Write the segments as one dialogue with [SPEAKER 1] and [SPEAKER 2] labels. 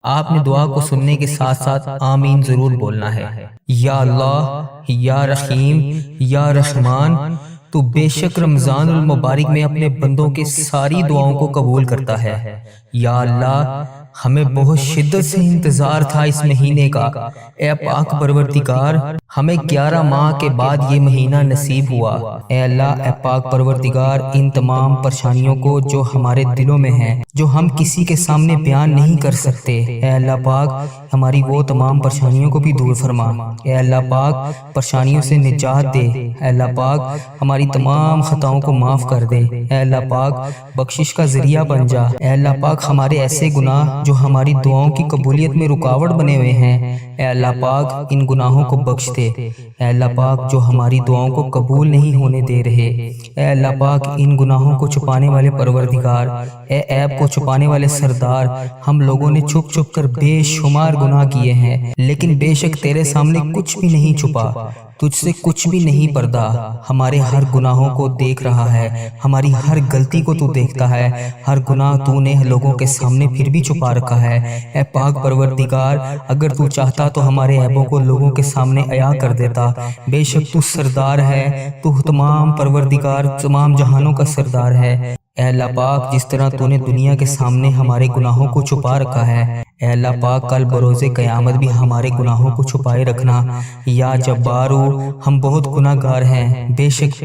[SPEAKER 1] آپ نے دعا کو سننے کے ساتھ ساتھ آمین ضرور بولنا ہے۔ یا اللہ، یا رحیم، یا رحمان، تو بے شک رمضان المبارک میں اپنے بندوں کے ساری دعاؤں کو قبول کرتا ہے۔ یا اللہ، ہمیں بہت شدت سے انتظار تھا اس مہینے کا، اے پاک پروردگار، ہمیں 11 ماہ کے بعد یہ مہینہ نصیب ہوا۔ اے اللہ، اے پاک پروردگار، ان تمام پریشانیوں کو جو ہمارے دلوں میں ہیں، جو ہم کسی کے سامنے بیان نہیں کر سکتے، اے اللہ پاک ہماری وہ تمام پریشانیوں کو بھی دور فرما۔ اے اللہ پاک پریشانیوں سے نجات دے۔ اے اللہ پاک ہماری تمام خطاؤں کو معاف کر دے۔ اے اللہ پاک بخشش کا ذریعہ بن جا۔ اے اللہ پاک ہمارے ایسے گناہ جو ہماری دعاؤں کی قبولیت میں رکاوٹ بنے ہوئے ہیں، اے اللہ پاک ان گناہوں کو بخش دے۔ اے اللہ پاک جو ہماری دعاؤں کو قبول نہیں ہونے دے رہے، اے اللہ پاک ان گناہوں کو چھپانے والے پروردگار، اے عیب کو چھپانے والے سردار، ہم لوگوں نے چھپ چھپ کر بے شمار گناہ کیے ہیں، لیکن بے شک تیرے سامنے کچھ بھی نہیں چھپا، تجھ سے کچھ بھی نہیں پردہ۔ ہمارے ہر گناہوں کو دیکھ رہا ہے، ہماری ہر غلطی کو تو دیکھتا ہے، ہر گناہ تو نے لوگوں کے سامنے پھر بھی چھپا رکھا ہے۔ اے پاک پروردگار، اگر تو چاہتا تو ہمارے عیبوں کو لوگوں کے سامنے عیاں کر دیتا۔ بے شک تو سردار ہے، تو تمام پروردگار، تمام جہانوں کا سردار ہے۔ اے اللہ پاک جس طرح تو نے دنیا کے سامنے ہمارے گناہوں کو چھپا رکھا ہے، اے اللہ پاک کل بروز قیامت بھی ہمارے گناہوں کو چھپائے رکھنا۔ یا جبارو، ہم بہت گناہ گار ہیں، بے شک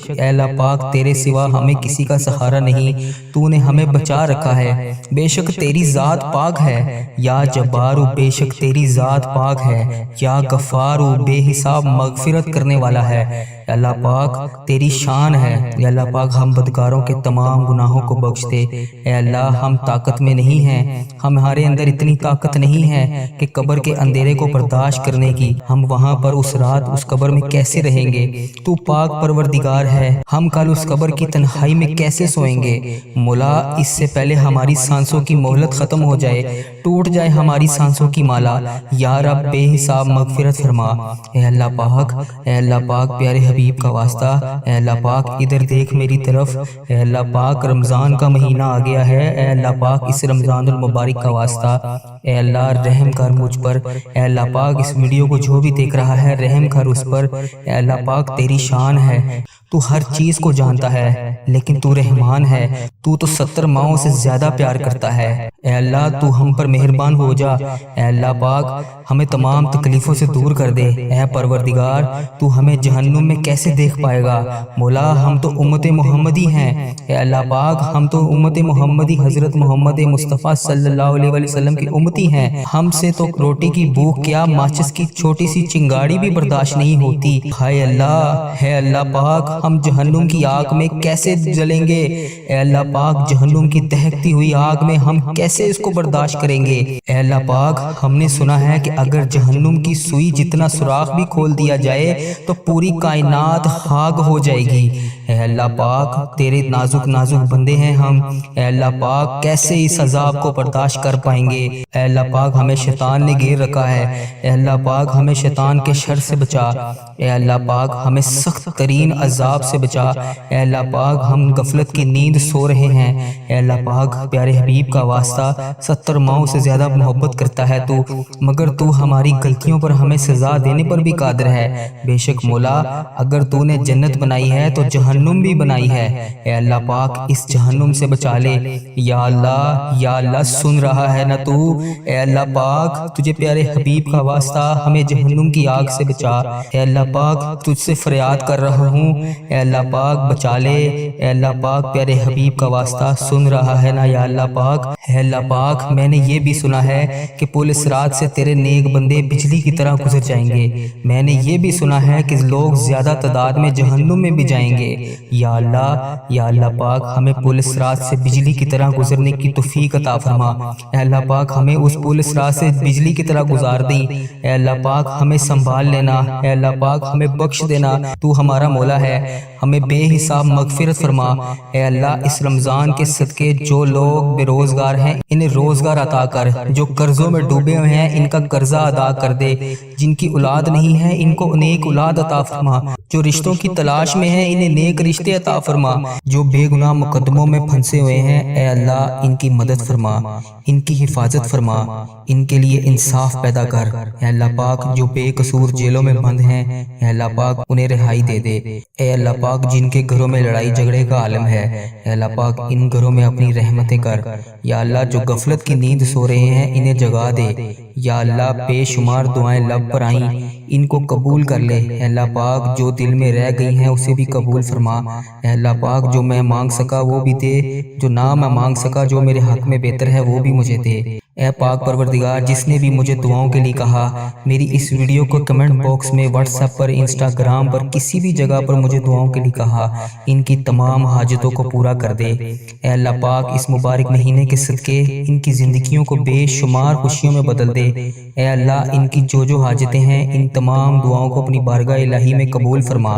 [SPEAKER 1] اے اللہ پاک تیرے سوا ہمیں کسی کا سہارا نہیں، تو نے ہمیں بچا رکھا ہے، بے شک تیری ذات پاک ہے۔ یا جبارو، بے شک تیری ذات پاک ہے۔ یا غفارو، بے حساب مغفرت کرنے والا ہے، اے اللہ پاک تیری شان ہے۔ اے اللہ پاک ہم بدکاروں کے تمام گناہوں کو بخش دے۔ اے اللہ ہم طاقت میں نہیں ہیں، ہمارے اندر اتنی طاقت نہیں ہے کہ قبر کے اندھیرے کو برداشت کرنے کی۔ ہم وہاں پر اس رات اس قبر میں کیسے رہیں گے؟ تو پاک پروردگار ہے، ہم کل اس قبر کی تنہائی میں کیسے سوئیں گے؟ مولا اس سے پہلے ہماری سانسوں کی مہلت ختم ہو جائے، ٹوٹ جائے ہماری سانسوں کی مالا۔ یا رب بے حساب مغفرت فرما۔ اے اللہ پاک پیارے حبیب کا واسطہ، اے اللہ پاک ادھر دیکھ میری طرف۔ اے اللہ پاک رمضان کا مہینہ آ گیا ہے، اے اللہ پاک اس رمضان المبارک کا واسطہ، اے اللہ رحم کر مجھ پر۔ اے اللہ پاک اس ویڈیو کو جو بھی دیکھ رہا ہے رحم کر اس پر۔ اے اللہ پاک تیری شان ہے، تو ہر چیز کو جانتا ہے، لیکن تو رحمان ہے، تو 70 ماؤں سے زیادہ پیار کرتا ہے۔ اے اللہ تو ہم پر مہربان ہو جا۔ اے اللہ پاک ہمیں تمام تکلیفوں سے دور کر دے۔ اے پروردگار تو ہمیں جہنم میں کیسے دیکھ پائے گا؟ مولا ہم تو امت محمدی ہیں، اے اللہ پاک ہم تو امت محمدی حضرت محمد مصطفیٰ صلی اللہ علیہ وسلم کی امتی ہیں۔ ہم سے تو روٹی کی بھوک کیا ماچس کی چھوٹی سی چنگاڑی بھی برداشت نہیں ہوتی۔ ہائے اللہ، ہے اللہ پاک ہم جہنم کی آگ میں کیسے جلیں گے؟ اے اللہ پاک جہنم کی دہکتی ہوئی آگ میں ہم کیسے اس کو برداشت کریں گے؟ اے اللہ پاک ہم نے سنا ہے کہ اگر جہنم کی سوئی جتنا سوراخ بھی کھول دیا جائے تو پوری کائنات خاک ہو جائے گی۔ اے اللہ پاک تیرے نازک بندے ہیں ہم، اے اللہ پاک کیسے اس عذاب کو برداشت کر پائیں گے؟ اے اللہ پاک ہمیں شیطان نے گھیر رکھا ہے، اے اللہ پاک ہمیں شیطان کے شر سے بچا۔ اے اللہ پاک ہمیں سخت ترین عذاب سے بچا۔ اے اللہ پاک ہم غفلت کی نیند سو رہے ہیں، اے اللہ پاک پیارے حبیب کا واسطہ 70 ماؤں سے زیادہ محبت کرتا ہے تو، مگر تو ہماری غلطیوں پر ہمیں سزا دینے پر بھی قادر ہے۔ بے شک مولا اگر تو نے جنت بنائی ہے تو جہنم بھی بنائی ہے، اے اللہ پاک اس جہنم سے بچا لے۔ یا اللہ سن رہا ہے نا تو؟ اے اللہ پاک تجھے پیارے حبیب کا واسطہ ہمیں جہنم کی آگ سے بچا۔ اے اللہ پاک تجھ سے فریاد کر رہا ہوں، اے اللہ پاک بچا لے۔ اے اللہ پاک پیارے حبیب کا واسطہ سن رہا ہے نا؟ یا اللہ پاک، اے اللہ پاک میں نے یہ بھی سنا ہے کہ پل صراط سے تیرے نیک بندے بجلی کی طرح گزر جائیں گے۔ میں نے یہ بھی سنا ہے کہ لوگ زیادہ تعداد میں جہنم میں بھی جائیں گے۔ یا اللہ پاک ہمیں پل صراط سے بجلی کی طرح گزرنے کی توفیق عطا فرما۔ اے اللہ پاک ہمیں اس پل صراط سے بجلی کی طرح گزار دیں۔ اے اللہ پاک ہمیں سنبھال لینا، اے اللہ پاک ہمیں بخش دینا، تو ہمارا مولا ہے، ہمیں بے حساب مغفرت فرما۔ اے اللہ اس رمضان کے صدقے جو لوگ بے روزگار ہیں انہیں روزگار عطا کر، جو قرضوں میں ڈوبے ہوئے ہیں ان کا قرضہ ادا کر دے، جن کی اولاد نہیں ہے ان کو نیک اولاد عطا فرما، جو رشتوں کی تلاش میں ہیں انہیں نیک رشتے عطا فرما، جو بے گناہ مقدموں میں پھنسے ہوئے ہیں اے اللہ ان کی مدد فرما، ان کی حفاظت فرما، ان کے لیے انصاف پیدا کر اے اللہ پاک، جو بے قصور جیلوں میں بند ہیں اے اللہ پاک انہیں رہائی دے دے اے اللہ پاک، جن کے گھروں میں لڑائی جھگڑے کا عالم ہے اے اللہ پاک ان گھروں میں اپنی رحمتیں کر یا اللہ، جو غفلت کی نیند سو رہے ہیں انہیں جگا دے یا اللہ، بے شمار دعائیں لب پر آئیں ان کو قبول کر لے اے اللہ پاک، جو دل میں رہ گئی ہیں اسے بھی قبول فرما اے اللہ پاک، جو میں مانگ سکا وہ بھی دے، جو نہ میں مانگ سکا جو میرے حق میں بہتر ہے وہ بھی مجھے دے اے پاک پروردگار۔ جس نے بھی مجھے دعاؤں کے لیے کہا، میری اس ویڈیو کو کمنٹ باکس میں، واٹس ایپ پر، انسٹاگرام پر، کسی بھی جگہ پر مجھے دعاؤں کے لیے کہا، ان کی تمام حاجتوں کو پورا کر دے اے اللہ پاک۔ اس مبارک مہینے کے صدقے ان کی زندگیوں کو بے شمار خوشیوں میں بدل دے اے اللہ، ان کی جو حاجتیں ہیں ان تمام دعاؤں کو اپنی بارگاہ الہی میں قبول فرما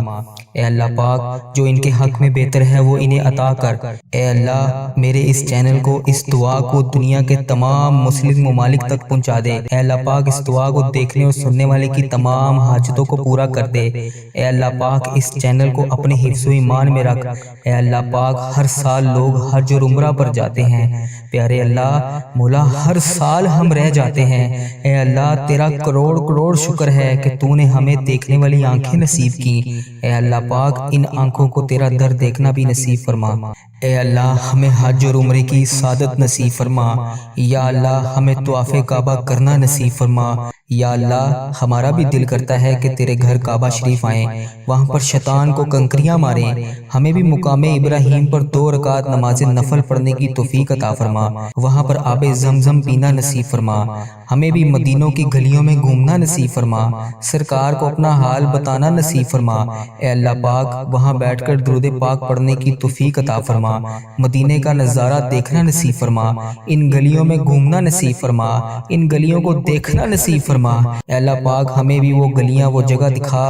[SPEAKER 1] اے اللہ پاک، جو ان کے حق میں بہتر ہے وہ انہیں عطا کر اے اللہ۔ میرے اس چینل کو، اس دعا کو دنیا کے تمام مسلم ممالک تک پہنچا دے اے اللہ پاک، اس دعا کو دیکھنے اور سننے والے کی تمام حاجتوں کو پورا کر دے اے اللہ پاک۔ اس چینل کو اپنے حفظ و ایمان میں رکھ اے اللہ پاک۔ ہر سال لوگ حج اور عمرہ پر جاتے ہیں پیارے اللہ مولا، ہر سال ہم رہ جاتے ہیں اے اللہ، تیرا کروڑ کروڑ شکر ہے کہ تو نے ہمیں دیکھنے والی آنکھیں نصیب کی اے اللہ پاک۔ ان آنکھوں کو تیرا در دیکھنا بھی نصیب فرما اے اللہ، ہمیں حج اور عمرے کی سعادت نصیب فرما یا اللہ، ہمیں طواف کعبہ کرنا نصیب فرما یا اللہ۔ ہمارا بھی دل کرتا ہے کہ تیرے گھر کعبہ شریف آئیں، وہاں پر شیطان کو کنکریاں ماریں، ہمیں بھی مقام ابراہیم پر 2 رکعت نماز نفل پڑھنے کی توفیق عطا فرما، وہاں پر آب زمزم پینا نصیب فرما، ہمیں بھی مدینوں کی گلیوں میں گھومنا نصیب فرما، سرکار کو اپنا حال بتانا نصیب فرما اے اللہ پاک، وہاں بیٹھ کر درود پاک پڑھنے کی توفیق عطا فرما، مدینے کا نظارہ دیکھنا نصیب فرما، ان گلیوں میں گھومنا نصیب فرما، ان گلیوں کو دیکھنا نصیب فرما اے اللہ پاک۔ ہمیں بھی وہ گلیاں، وہ جگہ دکھا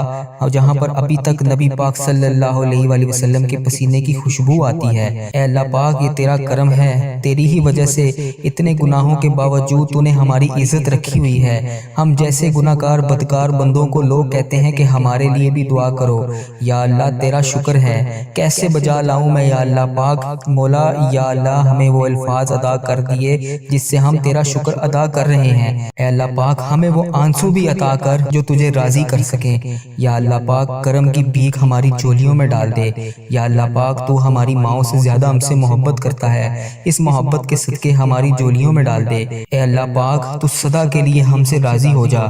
[SPEAKER 1] جہاں پر ابھی تک نبی پاک صلی اللہ علیہ وآلہ وسلم کے پسینے کی خوشبو آتی ہے اے اللہ پاک۔ یہ تیرا کرم ہے، تیری ہی وجہ سے اتنے گناہوں کے باوجود تو نے ہماری عزت رکھی ہوئی ہے۔ ہم جیسے گناہگار بدکار بندوں کو لوگ کہتے ہیں کہ ہمارے لیے بھی دعا کرو یا اللہ، تیرا شکر ہے، کیسے بجا لاؤں میں یا اللہ پاک مولا یا اللہ۔ ہمیں وہ الفاظ عطا کر دیے جس سے ہم تیرا شکر ادا کر رہے ہیں اے اللہ پاک۔ ہمیں وہ آنسو بھی عطا کر جو تجھے راضی کر سکیں یا اللہ پاک۔ کرم کی بھیک ہماری چولیوں میں ڈال دے یا اللہ پاک۔ تو ہماری ماؤں سے زیادہ ہم سے محبت کرتا ہے، اس محبت کے صدقے ہماری جولیوں میں ڈال دے اے اللہ پاک۔ تو سدا کے لیے ہم سے راضی ہو جا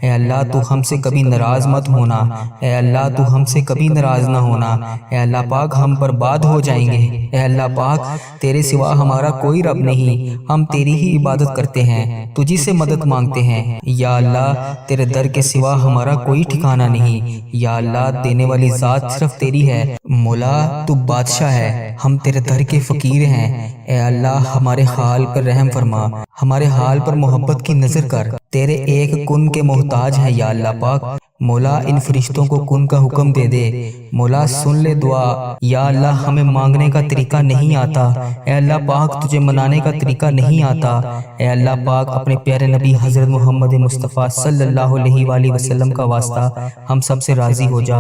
[SPEAKER 1] اے اللہ، تو ہم سے کبھی ناراض مت ہونا اے اللہ، تو ہم سے کبھی ناراض نہ ہونا اے اللہ پاک۔ ہم برباد ہو جائیں گے اے اللہ پاک، تیرے سوا ہمارا کوئی رب نہیں، ہم تیری ہی عبادت کرتے ہیں، تجھی سے مدد مانگتے ہیں یا اللہ۔ تیرے در کے سوا ہمارا کوئی ٹھکانہ نہیں یا اللہ، دینے والی ذات صرف تیری ہے مولا، تو بادشاہ ہے، ہم تیرے در کے فقیر ہیں اے اللہ۔ ہمارے حال پر رحم فرما، ہمارے حال پر محبت کی نظر کر، تیرے ایک کن کے محتاج ہیں یا اللہ پاک مولا۔ ان فرشتوں کو کن کا حکم دے دے مولا، سن لے دعا یا اللہ۔ ہمیں مانگنے کا طریقہ نہیں آتا اے اللہ پاک، تجھے منانے کا طریقہ نہیں آتا اے اللہ پاک۔ اپنے پیارے نبی حضرت محمد مصطفیٰ صلی اللہ علیہ وآلہ وسلم کا واسطہ ہم سب سے راضی ہو جا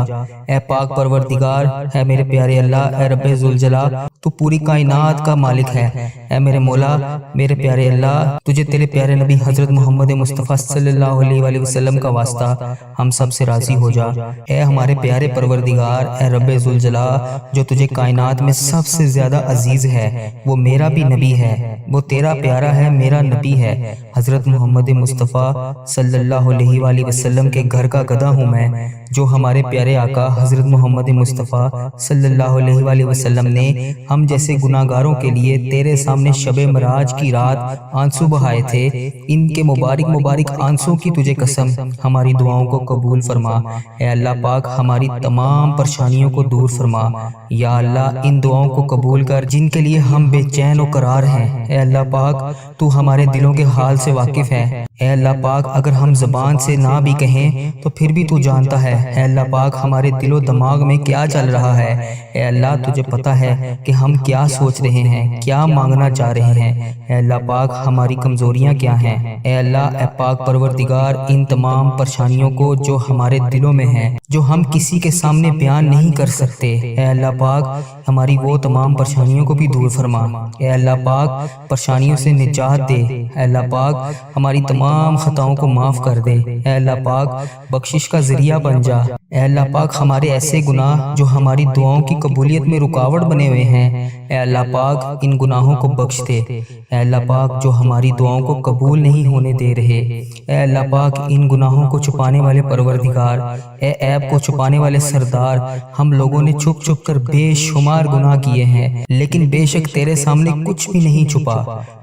[SPEAKER 1] اے پاک پروردگار۔ اے میرے پیارے اللہ، اے رب ذوالجلال، تو پوری کائنات کا مالک ہے اے میرے مولا، میرے پیارے اللہ۔ تجھے تیرے پیارے نبی حضرت محمد مصطفیٰ صلی اللہ علیہ وآلہ وسلم کا واسطہ ہم سب سے راضی ہو جا اے ہمارے پیارے پروردگار، اے رب ذوالجلال۔ جو تجھے کائنات میں سب سے زیادہ عزیز ہے وہ میرا بھی نبی ہے، وہ تیرا پیارا ہے، میرا نبی ہے حضرت محمد مصطفیٰ صلی اللہ علیہ وآلہ وسلم کے گھر کا گدھا ہوں میں۔ جو ہمارے پیارے آقا حضرت محمد مصطفیٰ صلی اللہ علیہ وآلہ وسلم نے ہم جیسے گناہگاروں کے لیے تیرے سامنے شب معراج کی رات آنسو بہائے تھے، ان کے مبارک مبارک آنسو کی تجھے قسم ہماری دعاؤں کو قبول فرما اے اللہ پاک۔ ہماری تمام پریشانیوں کو دور فرما یا اللہ۔ ان دعاؤں کو قبول کر جن کے لیے ہم بے چین و قرار ہیں اے اللہ پاک۔ تو ہمارے دلوں کے حال سے واقف ہے اے اللہ پاک اگر ہم زبان سے نہ بھی کہیں تو پھر بھی تو جانتا ہے اے اللہ پاک ہمارے دل و دماغ میں کیا چل رہا ہے۔ اے اللہ تجھے پتہ ہے کہ ہم کیا سوچ رہے ہیں، کیا مانگنا چاہ رہے ہیں۔ اے اللہ پاک ہماری کمزوریاں کیا ہیں۔ اے اللہ اے پاک پروردگار ان تمام پریشانیوں کو جو ہمارے دلوں میں ہیں، جو ہم کسی کے سامنے بیان نہیں کر سکتے، اے اللہ پاک ہماری وہ تمام پریشانیوں کو بھی دور فرما۔ اے اللہ پاک پریشانیوں سے نجات دے۔ اے اللہ پاک ہماری تمام خطاؤں کو معاف کر دے۔ اے اللہ پاک بخشش کا ذریعہ بن جا۔ اے اللہ پاک ہمارے ایسے گناہ جو ہماری دعاؤں کی قبولیت میں رکاوٹ بنے ہوئے ہیں، اے اللہ پاک ان گناہوں کو بخش دے۔ اے اللہ پاک جو ہماری دعاؤں کو قبول نہیں ہونے دے رہے، اے اللہ پاک ان گناہوں کو چھپانے والے پروردگار، اے عیب کو چھپانے والے سردار، ہم لوگوں نے چھپ چھپ کر بے شمار گناہ کیے ہیں، لیکن بے شک تیرے سامنے کچھ بھی نہیں چھپا،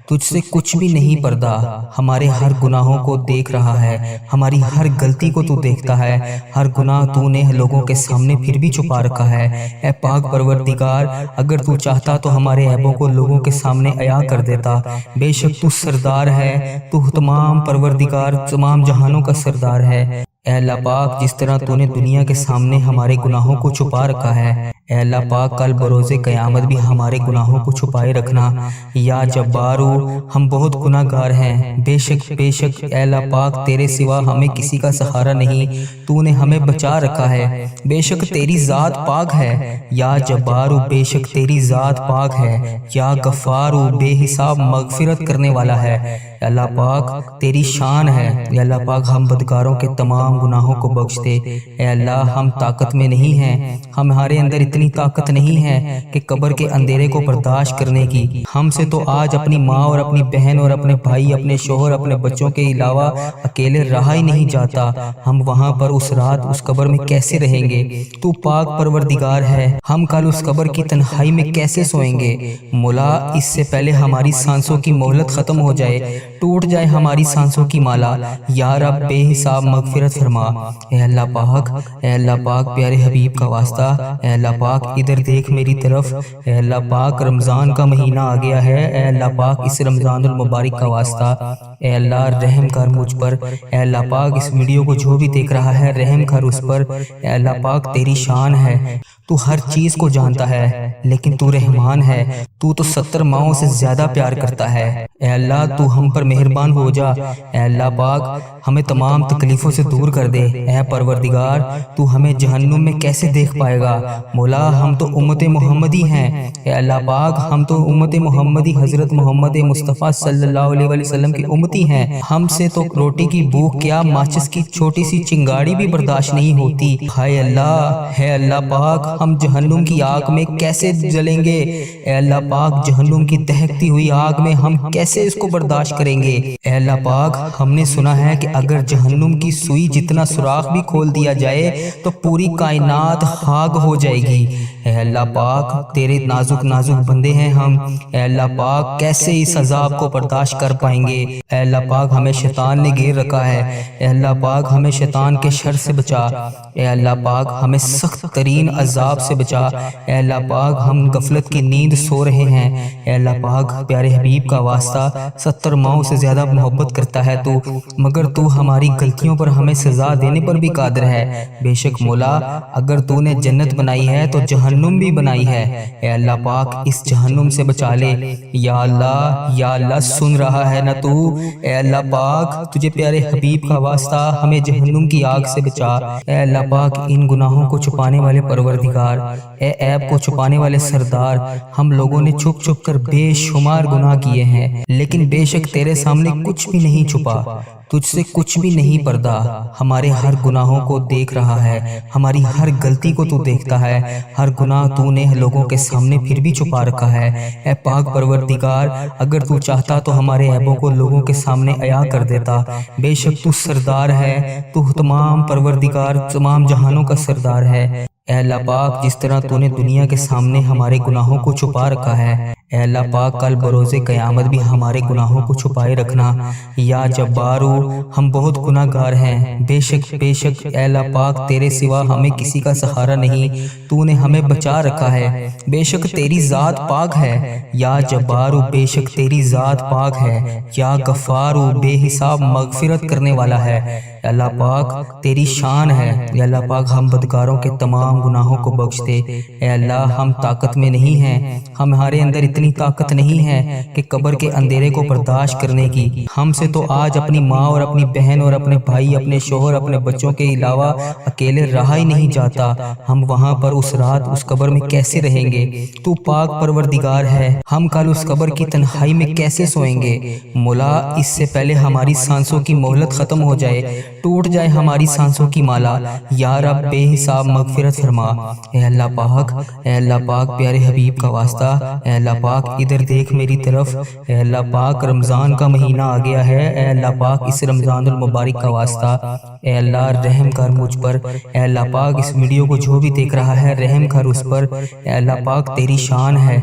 [SPEAKER 1] تجھ سے کچھ بھی نہیں پردہ۔ ہمارے ہر گناہوں کو دیکھ رہا ہے، ہماری ہر غلطی کو تو دیکھتا ہے، ہر گناہ تو نے لوگوں کے سامنے پھر بھی چھپا رکھا ہے۔ اے پاک پروردگار اگر تو چاہتا تو ہمارے عیبوں کو لوگوں کے سامنے عیاں کر دیتا۔ بے شک تو سردار ہے، تو تمام پروردگار تمام جہانوں کا سردار ہے۔ اے اللہ پاک جس طرح تو نے دنیا کے سامنے ہمارے گناہوں کو چھپا رکھا ہے، اے اللہ پاک کل بروز قیامت بھی ہمارے گناہوں کو چھپائے رکھنا۔ یا جبارو ہم بہت گناہ گار ہیں، بے شک اے اللہ پاک تیرے سوا ہمیں کسی کا سہارا نہیں، تو نے ہمیں بچا رکھا ہے۔ بے شک تیری ذات پاک ہے، یا جبارو بے شک تیری ذات پاک ہے، یا غفارو بے حساب مغفرت کرنے والا ہے۔ اے اللہ پاک تیری شان ہے، اے اللہ پاک ہم بدکاروں کے تمام گناہوں کو بخش دے۔ اے اللہ ہم طاقت میں نہیں ہیں، ہمارے اندر اتنی طاقت نہیں ہے کہ قبر کے اندھیرے کو برداشت کرنے کی۔ ہم سے تو آج اپنی ماں اور اپنی بہن اور اپنے بھائی، اپنے شوہر، اپنے بچوں کے علاوہ اکیلے رہا ہی نہیں جاتا۔ ہم وہاں پر اس رات اس قبر میں کیسے رہیں گے؟ تو پاک پروردگار ہے، ہم کل اس قبر کی تنہائی میں کیسے سوئیں گے؟ مولا اس سے پہلے ہماری سانسوں کی مہلت ختم ہو جائے، ٹوٹ جائے ہماری سانسوں کی مالا، یا رب بے حساب مغفرت فرما۔ اے اللہ پاک پیارے حبیب کا واسطہ، اے اللہ پاک ادھر دیکھ میری طرف، اے اللہ پاک رمضان کا مہینہ آ گیا ہے، اے اللہ پاک اس رمضان المبارک کا واسطہ، اے اللہ رحم کر مجھ پر۔ اے اللہ پاک اس ویڈیو کو جو بھی دیکھ رہا ہے رحم کر اس پر۔ اے اللہ پاک تیری شان ہے، تو ہر چیز کو جانتا ہے، لیکن تو رحمان ہے، تو 70 ماؤں سے زیادہ پیار کرتا ہے۔ اے اللہ تو ہم پر مہربان ہو جا۔ اے اللہ پاک ہمیں تمام تکلیفوں سے دور کر دے۔ اے پروردگار تو ہمیں جہنم میں کیسے دیکھ پائے گا؟ مولا ہم تو امت محمدی ہیں، اے اللہ پاک ہم تو امت محمدی حضرت محمد مصطفیٰ صلی اللہ علیہ وسلم کی امتی ہیں۔ ہم سے تو روٹی کی بھوک کیا ماچس کی چھوٹی سی چنگاڑی بھی برداشت نہیں ہوتی۔ ہائے اللہ، ہے اللہ پاک ہم جہنم کی آگ میں کیسے جلیں گے؟ اے اللہ پاک جہنم کی دہکتی ہوئی آگ میں ہم کیسے اس کو برداشت کریں گے؟ اے اللہ پاک ہم نے سنا ہے کہ اگر جہنم کی سوئی جتنا سوراخ بھی کھول دیا جائے تو پوری کائنات خاک ہو جائے گی۔ اے اللہ پاک تیرے نازک بندے ہیں ہم، اے اللہ پاک کیسے اس عذاب کو برداشت کر پائیں گے؟ اے اللہ پاک ہمیں شیطان نے گھیر رکھا ہے، اے اللہ پاک ہمیں شیطان کے شر سے بچا۔ اے اللہ پاک ہمیں سخت ترین عذاب سے بچا۔ اے اللہ پاک ہم غفلت کی نیند سو رہے ہیں، اے اللہ پاک پیارے حبیب کا واسطہ 70 ماؤں سے زیادہ محبت کرتا ہے تو، مگر تو ہماری غلطیوں پر ہمیں سزا دینے پر بھی قادر ہے۔ بے شک مولا اگر تو نے جنت بنائی ہے تو جہنم بھی بنائی ہے، اے اللہ پاک اس جہنم سے بچا لے۔ یا اللہ سن رہا ہے نا تو؟ اے اللہ پاک تجھے پیارے حبیب کا واسطہ ہمیں جہنم کی آگ سے بچا۔ اے اللہ پاک ان گناہوں کو چھپانے والے پروردگار، اے عیب کو چھپانے والے سردار، ہم لوگوں نے چھپ چھپ کر بے شمار گناہ کیے ہیں، لیکن بے شک تیرے سامنے کچھ بھی نہیں چھپا، تجھ سے کچھ بھی نہیں پردہ۔ ہمارے ہر گناہوں کو دیکھ رہا ہے، ہماری ہر غلطی کو تو دیکھتا ہے، ہر گناہ تو نے لوگوں کے سامنے پھر بھی چھپا رکھا ہے۔ اے پاک پروردگار اگر تو چاہتا تو ہمارے عیبوں کو لوگوں کے سامنے عیاں کر دیتا۔ بے شک تو سردار ہے، تو تمام پروردگار تمام جہانوں کا سردار ہے۔ اے اللہ پاک جس طرح تو نے دنیا کے سامنے ہمارے گناہوں کو چھپا رکھا ہے، اے اللہ پاک کل بروز قیامت بھی ہمارے گناہوں کو چھپائے رکھنا۔ یا جبارو ہم بہت گناہ گار ہیں، بے شک اے اللہ پاک تیرے سوا ہمیں کسی کا سہارا نہیں، تو نے ہمیں بچا رکھا ہے، بے شک تیری ذات پاک ہے۔ یا جبارو بے شک تیری ذات پاک ہے۔ یا غفارو بے حساب مغفرت کرنے والا ہے، اے اللہ پاک تیری شان ہے۔ اے اللہ پاک ہم بدکاروں کے تمام گناہوں کو بخش دے۔ اے اللہ ہم طاقت میں نہیں ہیں، ہمارے اندر اتنی طاقت نہیں ہے کہ قبر کے اندھیرے کو برداشت کرنے کی۔ ہم سے تو آج اپنی ماں اور اپنی بہن اور اپنے بھائی، اپنے شوہر، اپنے بچوں کے علاوہ اکیلے رہا ہی نہیں جاتا۔ ہم وہاں پر اس رات اس قبر میں کیسے رہیں گے؟ تو پاک پروردگار ہے، ہم کل اس قبر کی تنہائی میں کیسے سوئیں گے؟ مولا اس سے پہلے ہماری سانسوں کی مہلت ختم ہو جائے، ٹوٹ جائے ہماری سانسوں کی مالا، یا رب بے حساب مغفرت فرما۔ اے اللہ پاک پیارے حبیب کا واسطہ، اے اللہ پاک ادھر دیکھ میری طرف۔ اے اللہ پاک رمضان کا مہینہ آ گیا ہے، اے اللہ پاک اس رمضان المبارک کا واسطہ اے اللہ رحم کر مجھ پر۔ اے اللہ پاک اس ویڈیو کو جو بھی دیکھ رہا ہے رحم کر اس پر۔ اے اللہ پاک تیری شان ہے،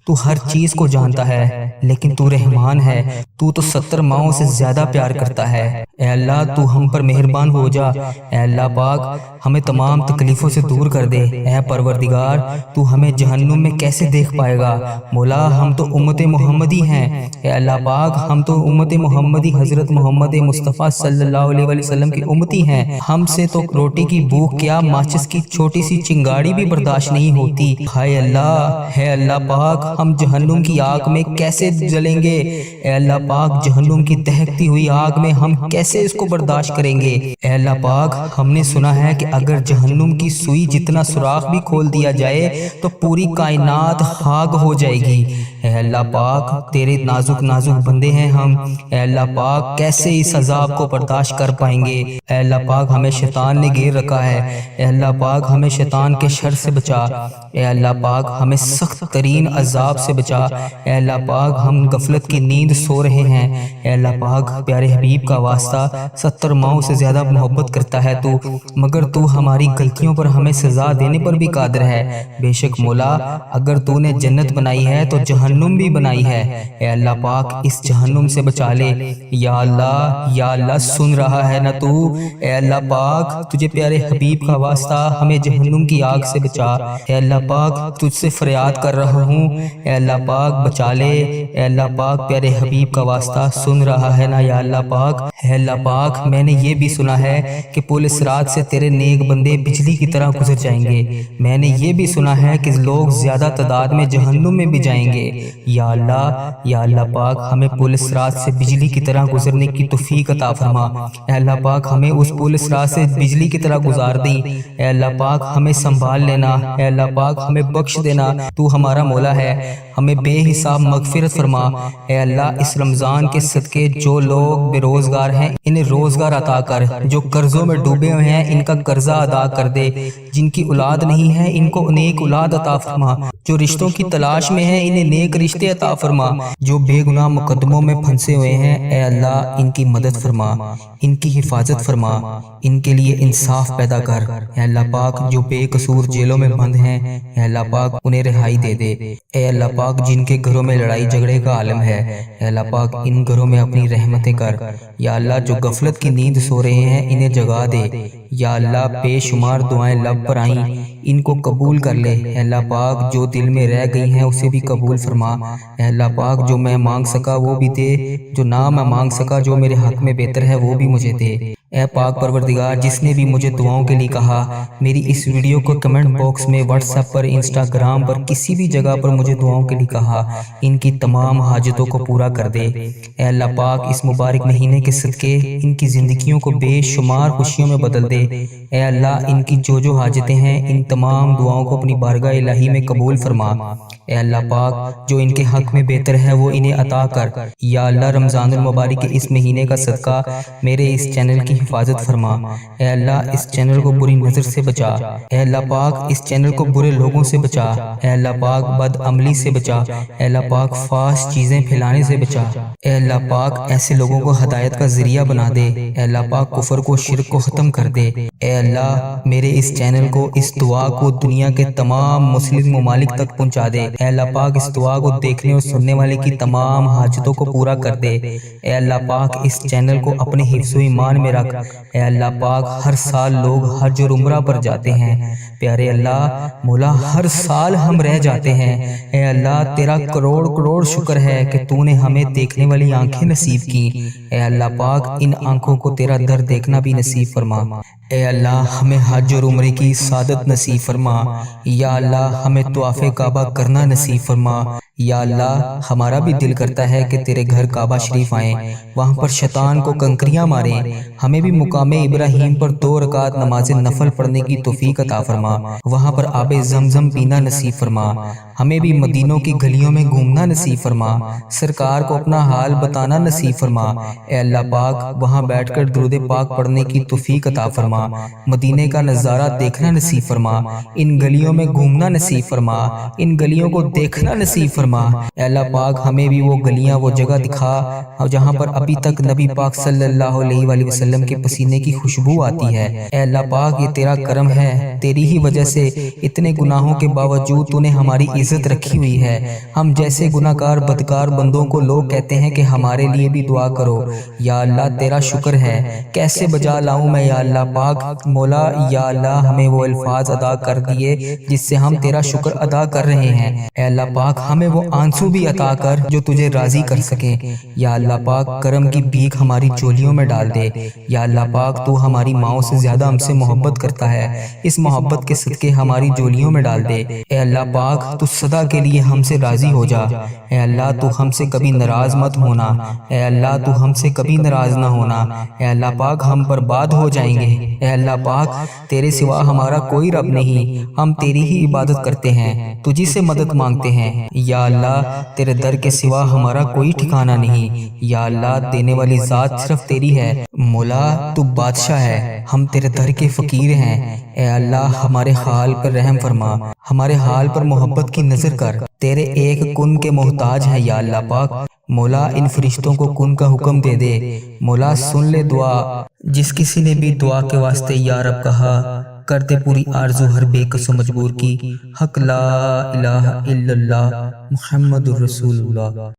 [SPEAKER 1] تو ہر چیز کو جانتا ہے، لیکن تو رحمان ہے، تو 70 ماؤں سے زیادہ پیار کرتا ہے۔ اے اللہ تو ہم پر مہربان ہو جا۔ اے اللہ پاک ہمیں تمام تکلیفوں سے دور کر دے۔ اے پروردگار تو ہمیں جہنم میں کیسے دیکھ پائے گا؟ مولا ہم تو امت محمدی ہیں، اے اللہ پاک ہم تو امت محمدی حضرت محمد مصطفیٰ صلی اللہ علیہ وسلم کی امتی ہیں۔ ہم سے تو روٹی کی بھوک کیا ماچس کی چھوٹی سی چنگاڑی بھی برداشت نہیں ہوتی۔ ہائے اللہ، ہے اللہ پاک ہم جہنم کی آگ میں کیسے جلیں گے؟ اے اللہ پاک جہنم کی دہکتی ہوئی آگ میں ہم کیسے اس کو برداشت کریں گے؟ اے اللہ پاک ہم نے سنا ہے کہ اگر جہنم کی سوئی جتنا سوراخ بھی کھول دیا جائے تو پوری کائنات خاک ہو جائے گی۔ اے اللہ پاک تیرے نازک بندے ہیں ہم، اے اللہ پاک کیسے اس عذاب کو برداشت کر پائیں گے؟ اے اللہ پاک ہمیں شیطان نے گھیر رکھا ہے، اے اللہ پاک ہمیں شیطان کے شر سے بچا۔ اے اللہ پاک ہمیں سخت ترین عذاب سے بچا۔ اے اللہ پاک ہم غفلت کی نیند سو رہے ہیں، اے اللہ پاک پیارے حبیب کا واسطہ 70 ماؤں سے زیادہ محبت کرتا ہے تو، مگر تو ہماری غلطیوں پر ہمیں سزا دینے پر بھی قادر ہے۔ بے شک مولا اگر تو نے جنت بنائی ہے تو جہنم بھی بنائی ہے، اے اللہ پاک اس جہنم سے بچا لے۔ یا اللہ سن رہا ہے نا تو؟ اے اللہ پاک تجھے پیارے حبیب کا واسطہ ہمیں جہنم کی آگ سے بچا۔ اے اللہ پاک تجھ سے فریاد کر رہا ہوں، اے اللہ پاک بچا لے۔ اے اللہ پاک پیارے حبیب کا واسطہ سن رہا ہے نا یا اللہ پاک؟ اے اللہ پاک میں نے یہ بھی سنا ہے کہ پل صراط سے تیرے نیک بندے بجلی کی طرح گزر جائیں گے۔ میں نے یہ بھی سنا ہے کہ لوگ زیادہ تعداد میں جہنم میں بھی جائیں گے۔ یا اللہ پاک ہمیں پل صراط سے بجلی کی طرح گزرنے کی توفیق عطا فرما۔ اے اللہ پاک ہمیں اس پل صراط سے بجلی کی طرح گزار دی۔ اے اللہ پاک ہمیں سنبھال لینا، اے اللہ پاک ہمیں بخش دینا، تو ہمارا مولا ہے، ہمیں بے حساب مغفرت فرما۔ اے اللہ اس رمضان کے صدقے جو لوگ بے روزگار ہیں انہیں روزگار عطا کر، جو قرضوں میں ڈوبے ہوئے ہیں ان کا قرضہ ادا کر دے، جن کی اولاد نہیں ہے ان کو نیک اولاد عطا فرما، جو رشتوں کی تلاش میں ہیں انہیں نیک رشتے عطا فرما، جو بے گناہ مقدموں میں پھنسے ہوئے ہیں اے اللہ ان کی مدد فرما، ان کی حفاظت فرما، ان کے لیے انصاف پیدا کر۔ اے اللہ پاک جو بے قصور جیلوں میں بند ہیں اے اللہ پاک انہیں رہائی دے دے۔ اے اللہ پاک جن کے گھروں میں لڑائی جھگڑے کا عالم ہے اے اللہ پاک ان گھروں میں اپنی رحمتیں کر۔ یا اللہ جو غفلت کی نیند سو رہے ہیں انہیں جگا دے۔ یا اللہ بے شمار دعائیں لب پر آئیں ان کو قبول کر لے۔ اے اللہ پاک جو دل میں رہ گئی ہیں اسے بھی قبول فرما۔ اے اللہ پاک جو میں مانگ سکا وہ بھی دے، جو نہ میں مانگ سکا جو میرے حق میں بہتر ہے وہ بھی مجھے دے۔ اے پاک پروردگار جس نے بھی مجھے دعاؤں کے لیے کہا، میری اس ویڈیو کو کمنٹ باکس میں واٹس ایپ پر انسٹاگرام پر کسی بھی جگہ پر مجھے دعاؤں کے لیے کہا، ان کی تمام حاجتوں کو پورا کر دے۔ اے اللہ پاک اس مبارک مہینے کے صدقے ان کی زندگیوں کو بے شمار خوشیوں میں بدل دے۔ اے اللہ ان کی جو حاجتیں ہیں ان تمام دعاؤں کو اپنی بارگاہ الہی میں قبول فرما۔ اے اللہ پاک جو ان کے حق میں بہتر ہے وہ انہیں عطا کر۔ یا اللہ رمضان المبارک کے اس مہینے کا صدقہ میرے اس چینل کی حفاظت فرما۔ اے اللہ اس چینل کو بری نظر سے بچا۔ اے اللہ پاک اس چینل کو برے لوگوں سے بچا۔ اے اللہ پاک بد عملی سے بچا۔ اے اللہ پاک فحش چیزیں پھیلانے سے بچا۔ اے اللہ پاک ایسے لوگوں کو ہدایت کا ذریعہ بنا دے۔ اے اللہ پاک کفر کو شرک کو ختم کر دے۔ اے اللہ میرے اس چینل کو اس دعا کو دنیا کے تمام مسلم ممالک تک پہنچا دے۔ اے اللہ پاک اس دعا کو دیکھنے اور سننے والے کی تمام حاجتوں کو پورا کر دے۔ اے اللہ پاک اس چینل کو اپنے حفظ و ایمان میں رکھ۔ اے اللہ پاک ہر سال لوگ حج اور عمرہ پر جاتے ہیں، پیارے اللہ مولا ہر سال ہم رہ جاتے ہیں۔ اے اللہ تیرا کروڑ کروڑ شکر ہے کہ تو نے ہمیں دیکھنے والی آنکھیں نصیب کی۔ اے اللہ پاک ان آنکھوں کو تیرا در دیکھنا بھی نصیب فرما۔ اے اللہ ہمیں حج اور عمرے کی سعادت نصیب فرما۔ یا اللہ ہمیں طواف کعبہ کرنا نصیب فرما۔ یا اللہ ہمارا بھی دل کرتا ہے کہ تیرے گھر کعبہ شریف آئیں، وہاں پر شیطان کو کنکریاں ماریں۔ ہمیں بھی مقام ابراہیم پر 2 رکعت نماز نفل پڑھنے کی توفیق عطا فرما، وہاں پر آب زمزم پینا نصیب فرما۔ ہمیں بھی مدینوں کی گلیوں میں گھومنا نصیب فرما، سرکار کو اپنا حال بتانا نصیب فرما۔ اے اللہ پاک وہاں بیٹھ کر درود پاک پڑھنے کی توفیق عطا فرما، مدینے کا نظارہ دیکھنا نصیب فرما، ان گلیوں میں گھومنا نصیب فرما، ان گلیوں کو دیکھنا نصیب فرما۔ اے اللہ پاک ہمیں بھی وہ گلیاں وہ جگہ دکھا جہاں پر ابھی تک نبی پاک صلی اللہ علیہ وآلہ وسلم کے پسینے کی خوشبو آتی ہے۔ اے اللہ پاک یہ تیرا کرم ہے، تیری ہی وجہ سے اتنے گناہوں کے باوجود تو نے ہماری عزت رکھی ہوئی ہے۔ ہم جیسے گناہگار بدکار بندوں کو لوگ کہتے ہیں کہ ہمارے لیے بھی دعا کرو۔ یا اللہ تیرا شکر ہے، کیسے بجا لاؤں میں یا اللہ پاک مولا۔ یا اللہ ہمیں وہ الفاظ ادا کر دیے جس سے ہم تیرا شکر ادا کر رہے ہیں۔ اے اللہ پاک ہمیں وہ آنسو بھی عطا کر جو تجھے راضی کر سکیں۔ یا اللہ پاک کرم کی بھیک ہماری چولیوں میں ڈال دے۔ یا اللہ پاک تو ہماری ماؤں سے زیادہ ہم سے محبت کرتا ہے، اس محبت کے صدقے ہماری جولیوں میں ڈال دے۔ اے اللہ پاک تو صدا کے لیے ہم سے راضی ہو جا۔ اے اللہ تو ہم سے کبھی ناراض مت ہونا۔ اے اللہ تو ہم سے کبھی ناراض نہ ہونا۔ اے اللہ پاک ہم برباد ہو جائیں گے۔ اے اللہ پاک تیرے سوا ہمارا کوئی رب نہیں، ہم تیری ہی عبادت کرتے ہیں، تجھی سے مدد مانگتے ہیں۔ یا اللہ تیرے در کے سوا ہمارا کوئی ٹھکانہ نہیں۔ یا اللہ دینے والی ذات صرف تیری ہے، مولا تو بادشاہ ہے، ہم تیرے در کے فقیر ہیں۔ اے اللہ ہمارے حال پر رحم فرما، ہمارے حال پر محبت کی نظر کر، تیرے ایک کن کے محتاج ہیں یا اللہ پاک۔ مولا ان فرشتوں کو کن کا حکم دے دے، مولا سن لے دعا۔ جس کسی نے بھی دعا کے واسطے یا رب کہا، کر دے پوری آرزو ہر بے کس و مجبور کی۔ حق لا الہ الا اللہ محمد الرسول اللہ۔